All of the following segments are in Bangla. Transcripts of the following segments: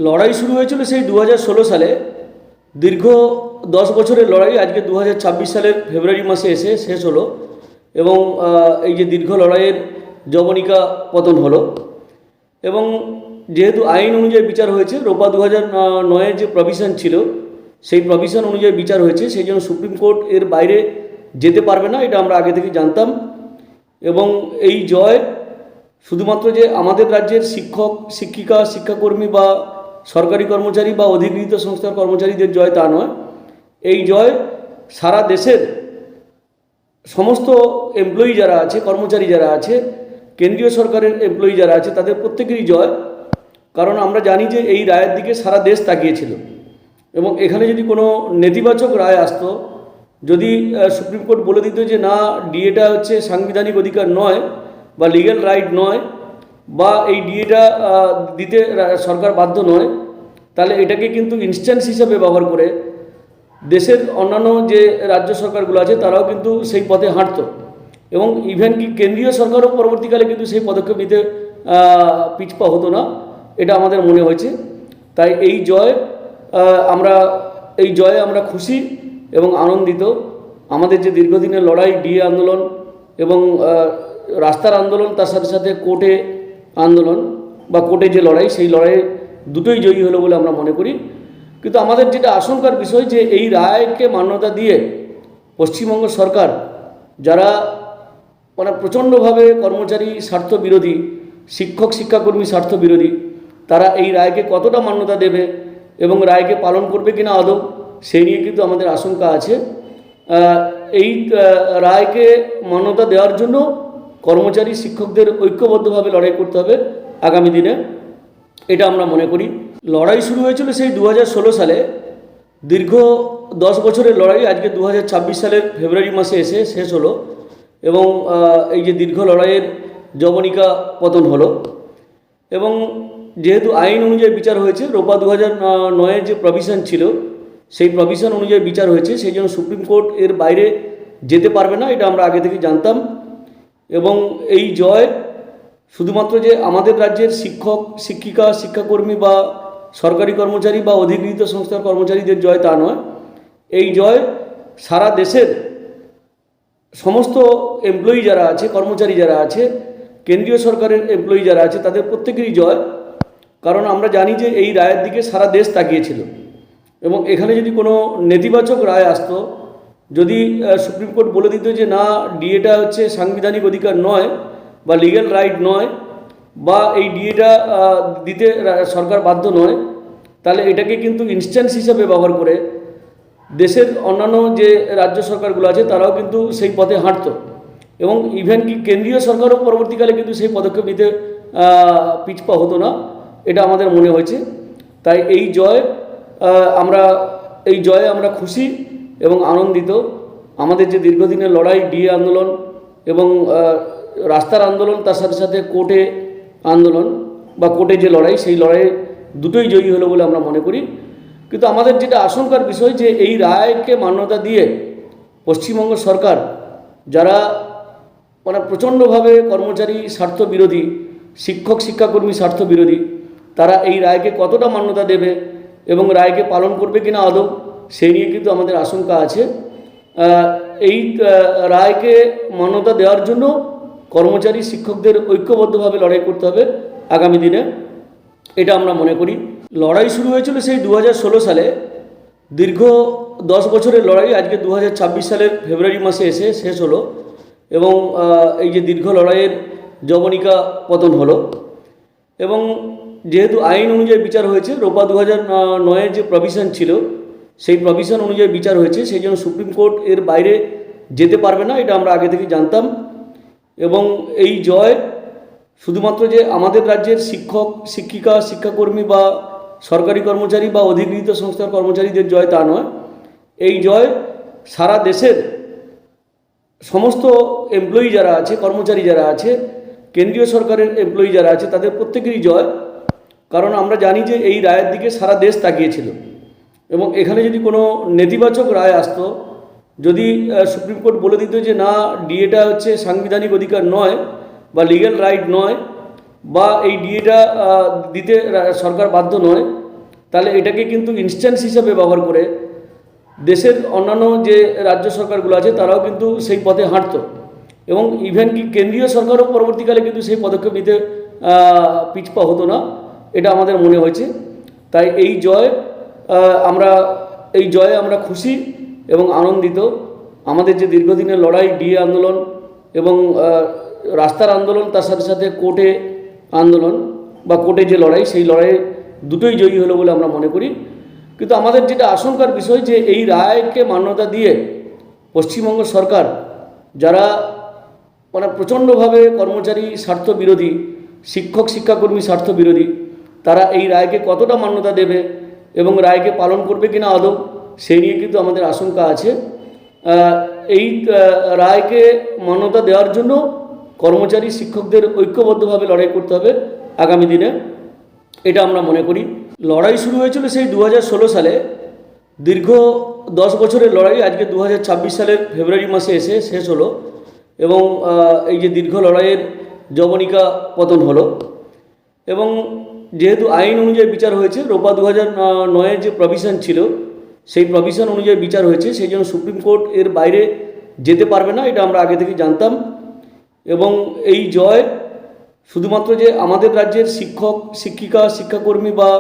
লড়াই শুরু হয়েছিল সেই 2016 সালে। দীর্ঘ 10 বছরের লড়াই আজকে 2026 সালের ফেব্রুয়ারি মাসে এসে শেষ হলো। এবং এই যে দীর্ঘ লড়াইয়ের জবনিকা পতন হলো। এবং যেহেতু আইন অনুযায়ী বিচার হয়েছে, রোপা 2009-এর যে প্রভিশন ছিল সেই প্রভিশন অনুযায়ী বিচার হয়েছে, সেই জন্য সুপ্রিম কোর্ট এর বাইরে যেতে পারবে না, এটা আমরা আগে থেকে জানতাম। এবং এই জয় শুধুমাত্র যে আমাদের রাজ্যের শিক্ষক শিক্ষিকা শিক্ষাকর্মী বা সরকারি কর্মচারী বা অধিকৃত সংস্থার কর্মচারীদের জয় তা নয়। এই জয় সারা দেশের সমস্ত এমপ্লয়ি যারা আছে, কর্মচারী যারা আছে, কেন্দ্রীয় সরকারের এমপ্লয়ি যারা আছে, তাদের প্রত্যেকেরই জয়। কারণ আমরা জানি যে এই রায়ের দিকে সারা দেশ তাকিয়েছিল এবং এখানে যদি কোনো নেতিবাচক রায় আসতো, যদি সুপ্রিম কোর্ট বলে দিত যে না, ডিএটা হচ্ছে সাংবিধানিক অধিকার নয় বা লিগ্যাল রাইট নয়, বা এই ডিএটা দিতে সরকার বাধ্য নয়, তাহলে এটাকে কিন্তু ইনস্ট্যান্স হিসাবে ব্যবহার করে দেশের অন্যান্য যে রাজ্য সরকারগুলো আছে তারাও কিন্তু সেই পথে হাঁটত। এবং ইভেন কি কেন্দ্রীয় সরকারও পরবর্তীকালে কিন্তু সেই পদক্ষেপ নিতে পিছপা হতো না, এটা আমাদের মনে হয়েছে। তাই এই জয়ে আমরা খুশি এবং আনন্দিত। আমাদের যে দীর্ঘদিনের লড়াই, ডিএ আন্দোলন এবং রাস্তার আন্দোলন, তার সাথে সাথে কোর্টে আন্দোলন বা কোর্টে যে লড়াই, সেই লড়াইয়ে দুটোই জয়ী হলো বলে আমরা মনে করি। কিন্তু আমাদের যেটা আশঙ্কার বিষয়, যে এই রায়কে মান্যতা দিয়ে পশ্চিমবঙ্গ সরকার, যারা প্রচণ্ডভাবে কর্মচারী স্বার্থ বিরোধী, শিক্ষক শিক্ষাকর্মী স্বার্থ বিরোধী, তারা এই রায়কে কতটা মান্যতা দেবে এবং রায়কে পালন করবে কিনা আদৌ, সেই নিয়ে কিন্তু আমাদের আশঙ্কা আছে। এই রায়কে মান্যতা দেওয়ার জন্য কর্মচারী শিক্ষকদের ঐক্যবদ্ধভাবে লড়াই করতে হবে আগামী দিনে, এটা আমরা মনে করি। লড়াই শুরু হয়েছিল সেই 2016 সালে। দীর্ঘ 10 বছরের লড়াই আজকে 2026 সালের ফেব্রুয়ারি মাসে এসে শেষ হলো। এবং এই যে দীর্ঘ লড়াইয়ের জবনিকা পতন হলো। এবং যেহেতু আইন অনুযায়ী বিচার হয়েছে, রোপা 2009-এর যে প্রভিশন ছিল সেই প্রভিশন অনুযায়ী বিচার হয়েছে, সেই জন্য সুপ্রিম কোর্ট এর বাইরে যেতে পারবে না, এটা আমরা আগে থেকে জানতাম। এবং এই জয় শুধুমাত্র যে আমাদের রাজ্যের শিক্ষক শিক্ষিকা শিক্ষাকর্মী বা সরকারি কর্মচারী বা অধিকৃত সংস্থার কর্মচারীদের জয় তা নয়। এই জয় সারা দেশের সমস্ত এমপ্লয়ি যারা আছে, কর্মচারী যারা আছে, কেন্দ্রীয় সরকারের এমপ্লয়ি যারা আছে, তাদের প্রত্যেকেরই জয়। কারণ আমরা জানি যে এই রায়ের দিকে সারা দেশ তাকিয়েছিল এবং এখানে যদি কোনো নেতিবাচক রায় আসতো, যদি সুপ্রিম কোর্ট বলে দিত যে না, ডিএটা হচ্ছে সাংবিধানিক অধিকার নয় বা লিগ্যাল রাইট নয়, বা এই ডিএটা দিতে সরকার বাধ্য নয়, তাহলে এটাকে কিন্তু ইনস্ট্যান্স হিসাবে ব্যবহার করে দেশের অন্যান্য যে রাজ্য সরকারগুলো আছে তারাও কিন্তু সেই পথে হাঁটত। এবং ইভেন কি কেন্দ্রীয় সরকারও পরবর্তীকালে কিন্তু সেই পদক্ষেপ নিতে পিছপা হতো না, এটা আমাদের মনে হয়েছে। তাই এই জয়ে আমরা খুশি এবং আনন্দিত। আমাদের যে দীর্ঘদিনের লড়াই, ডিএ আন্দোলন এবং রাস্তার আন্দোলন, তার সাথে সাথে কোর্টে আন্দোলন বা কোর্টে যে লড়াই, সেই লড়াইয়ে দুটোই জয়ী হলো বলে আমরা মনে করি। কিন্তু আমাদের যেটা আশঙ্কার বিষয়, যে এই রায়কে মান্যতা দিয়ে পশ্চিমবঙ্গ সরকার, যারা প্রচণ্ডভাবে কর্মচারী স্বার্থ বিরোধী, শিক্ষক শিক্ষাকর্মী স্বার্থ বিরোধী, তারা এই রায়কে কতটা মান্যতা দেবে এবং রায়কে পালন করবে কিনা আদৌ, সেই নিয়ে কিন্তু আমাদের আশঙ্কা আছে। এই রায়কে মান্যতা দেওয়ার জন্য কর্মচারী শিক্ষকদের ঐক্যবদ্ধভাবে লড়াই করতে হবে আগামী দিনে, এটা আমরা মনে করি। লড়াই শুরু হয়েছিল সেই 2016 সালে। দীর্ঘ 10 বছরের লড়াই আজকে 2026 সালের ফেব্রুয়ারি মাসে এসে শেষ হলো। এবং এই যে দীর্ঘ লড়াইয়ের জবনিকা পতন হলো। এবং যেহেতু আইন অনুযায়ী বিচার হয়েছে, রোপা 2009-এর যে প্রভিশন ছিল সেই প্রভিশন অনুযায়ী বিচার হয়েছে, সেই জন্য সুপ্রিম কোর্ট এর বাইরে যেতে পারবে না, এটা আমরা আগে থেকে জানতাম। এবং এই জয় শুধুমাত্র যে আমাদের রাজ্যের শিক্ষক শিক্ষিকা শিক্ষাকর্মী বা সরকারি কর্মচারী বা অধিকৃত সংস্থার কর্মচারীদের জয় তা নয়। এই জয় সারা দেশের সমস্ত এমপ্লয়ি যারা আছে, কর্মচারী যারা আছে, কেন্দ্রীয় সরকারের এমপ্লয়ি যারা আছে, তাদের প্রত্যেকেরই জয়। কারণ আমরা জানি যে এই রায়ের দিকে সারা দেশ তাকিয়েছিল এবং এখানে যদি কোনো নেতিবাচক রায় আসতো, যদি সুপ্রিম কোর্ট বলে দিত যে না, ডিএটা হচ্ছে সাংবিধানিক অধিকার নয় বা লিগ্যাল রাইট নয়, বা এই ডিএটা দিতে সরকার বাধ্য নয়, তাহলে এটাকে কিন্তু ইনস্ট্যান্স হিসাবে ব্যবহার করে দেশের অন্যান্য যে রাজ্য সরকারগুলো আছে তারাও কিন্তু সেই পথে হাঁটতো এবং ইভেন কি কেন্দ্রীয় সরকারও পরবর্তীকালে কিন্তু সেই পদক্ষেপ নিতে পিছপা হতো না, এটা আমাদের মনে হয়েছে। তাই এই জয়ে আমরা খুশি এবং আনন্দিত। আমাদের যে দীর্ঘদিনের লড়াই, ডিএ আন্দোলন এবং রাস্তার আন্দোলন, তার সাথে সাথে কোর্টে আন্দোলন বা কোর্টে যে লড়াই, সেই লড়াইয়ে দুটোই জয়ী হলো বলে আমরা মনে করি। কিন্তু আমাদের যেটা আশঙ্কার বিষয় যে এই রায়কে মান্যতা দিয়ে পশ্চিমবঙ্গ সরকার, যারা মানে প্রচণ্ডভাবে কর্মচারী স্বার্থ বিরোধী, শিক্ষক শিক্ষাকর্মী স্বার্থ বিরোধী, তারা এই রায়কে কতটা মান্যতা দেবে এবং রায়কে পালন করবে কিনা আদৌ, সেই নিয়ে কিন্তু আমাদের আশঙ্কা আছে। এই রায়কে মান্যতা দেওয়ার জন্য কর্মচারী শিক্ষকদের ঐক্যবদ্ধভাবে লড়াই করতে হবে আগামী দিনে, এটা আমরা মনে করি। লড়াই শুরু হয়েছিল সেই 2016 সালে, দীর্ঘ 10 বছরের লড়াই আজকে 2026 সালের ফেব্রুয়ারি মাসে এসে শেষ হলো এবং এই যে দীর্ঘ লড়াইয়ের জবনিকা পতন হলো। এবং যেহেতু আইন অনুযায়ী বিচার হয়েছে, রোপা 2009-এর যে প্রভিশন ছিল সেই প্রভিশন অনুযায়ী বিচার হয়েছে, সেই জন্য সুপ্রিম কোর্ট এর বাইরে যেতে পারবে না, এটা আমরা আগে থেকে জানতাম। এবং এই জয় শুধুমাত্র যে আমাদের রাজ্যের শিক্ষক শিক্ষিকা শিক্ষাকর্মী বা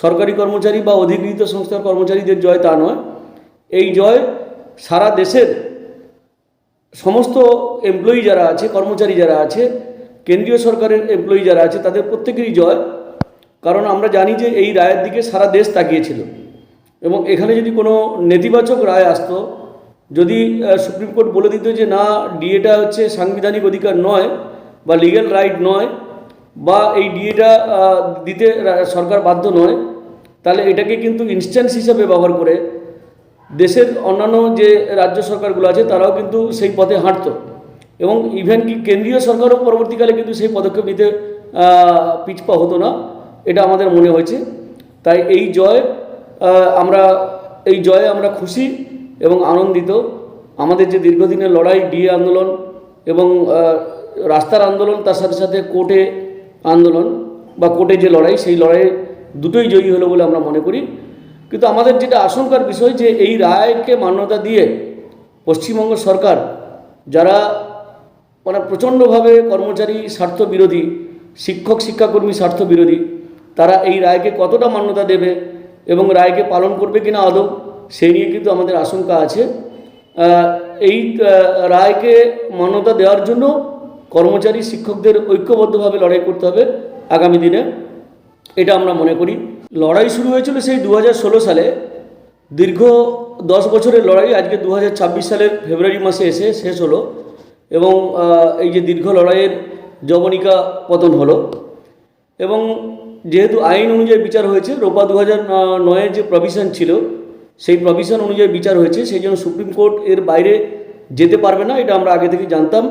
সরকারি কর্মচারী বা অধিকৃত সংস্থার কর্মচারীদের জয় তা নয়, এই জয় সারা দেশের সমস্ত এমপ্লয়ি যারা আছে, কর্মচারী যারা আছে, কেন্দ্রীয় সরকারের এমপ্লয়ি যারা আছে, তাদের প্রত্যেকেরই জয়। কারণ আমরা জানি যে এই রায়ের দিকে সারা দেশ তাকিয়েছিল এবং এখানে যদি কোনো নেতিবাচক রায় আসতো, যদি সুপ্রিম কোর্ট বলে দিত যে না, ডিএটা হচ্ছে সাংবিধানিক অধিকার নয় বা লিগ্যাল রাইট নয়, বা এই ডিএটা দিতে সরকার বাধ্য নয়, তাহলে এটাকে কিন্তু ইনস্ট্যান্স হিসাবে ব্যবহার করে দেশের অন্যান্য যে রাজ্য সরকারগুলো আছে তারাও কিন্তু সেই পথে হাঁটতো এবং ইভেন কি কেন্দ্রীয় সরকারও পরবর্তীকালে কিন্তু সেই পদক্ষেপ নিতে পিছপা হতো না, এটা আমাদের মনে হয়েছে। তাই এই জয়ে আমরা খুশি এবং আনন্দিত। আমাদের যে দীর্ঘদিনের লড়াই, ডিএ আন্দোলন এবং রাস্তার আন্দোলন, তার সাথে সাথে কোর্টে আন্দোলন বা কোর্টে যে লড়াই, সেই লড়াইয়ে দুটোই জয়ী হলো বলে আমরা মনে করি। কিন্তু আমাদের যেটা আশঙ্কার বিষয় যে এই রায়কে মান্যতা দিয়ে পশ্চিমবঙ্গ সরকার, যারা মানে প্রচণ্ডভাবে কর্মচারী স্বার্থ বিরোধী, শিক্ষক শিক্ষাকর্মী স্বার্থ বিরোধী, তারা এই রায়কে কতটা মান্যতা দেবে এবং রায়কে পালন করবে কিনা আদৌ, সেই নিয়ে কিন্তু আমাদের আশঙ্কা আছে। এই রায়কে মান্যতা দেওয়ার জন্য কর্মচারী শিক্ষকদের ঐক্যবদ্ধভাবে লড়াই করতে হবে আগামী দিনে, এটা আমরা মনে করি। লড়াই শুরু হয়েছিল সেই 2016 সালে, দীর্ঘ 10 বছরের লড়াই আজকে 2026 সালের ফেব্রুয়ারি মাসে এসে শেষ হলো এবং এই যে দীর্ঘ লড়াইয়ের জবনিকা পতন হলো। এবং যেহেতু আইন অনুযায়ী বিচার হয়েছে, রোপা 2009-এর যে প্রভিশন ছিল সেই প্রভিশন অনুযায়ী বিচার হয়েছে, সেই জন্য সুপ্রিম কোর্ট এর বাইরে যেতে পারবে না, এটা আমরা আগে থেকে জানতাম।